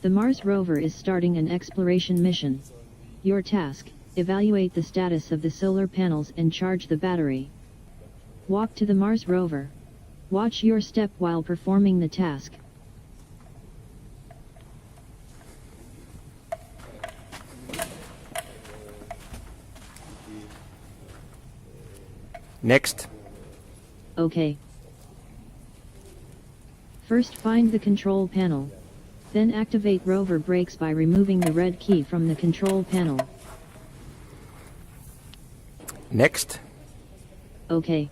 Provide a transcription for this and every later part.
The Mars rover is starting an exploration mission. Your task: evaluate the status of the solar panels and charge the battery. Walk to the Mars rover. Watch your step while performing the task. Next. OK. First find the control panel. Then activate rover brakes by removing the red key from the control panel. Next. OK.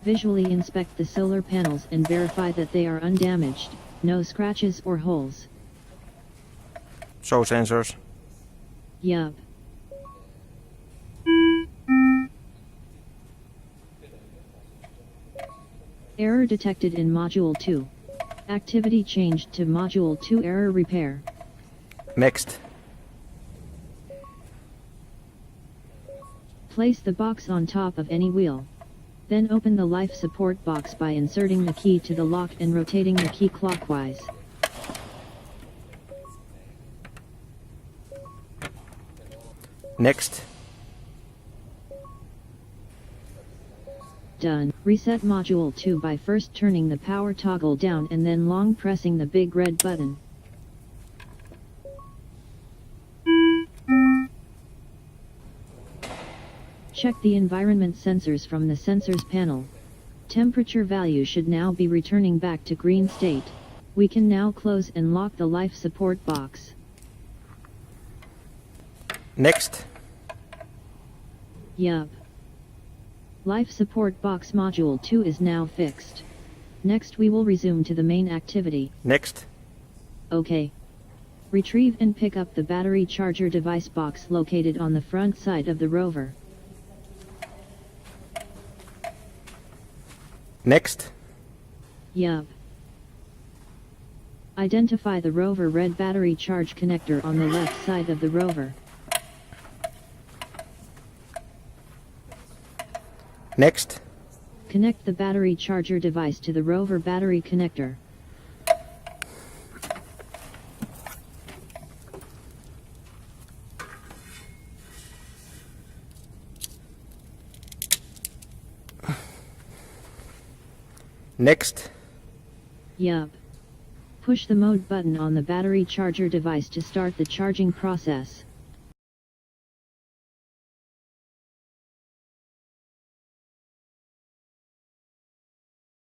Visually inspect the solar panels and verify that they are undamaged, no scratches or holes. Show sensors. Yup. Error detected in Module 2. Activity changed to Module 2 error repair. Next. Place the box on top of any wheel. Then open the life support box by inserting the key to the lock and rotating the key clockwise. Next. Done. Reset Module 2 by first turning the power toggle down and then long pressing the big red button. Check the environment sensors from the sensors panel. Temperature value should now be returning back to green state. We can now close and lock the life support box. Next. Yup. Life support box module 2 is now fixed. Next we will resume to the main activity. Next. OK. Retrieve and pick up the battery charger device box located on the front side of the rover. Next. Yup. Identify the rover red battery charge connector on the left side of the rover. Next. Connect the battery charger device to the rover battery connector. Next. Yup. Push the mode button on the battery charger device to start the charging process.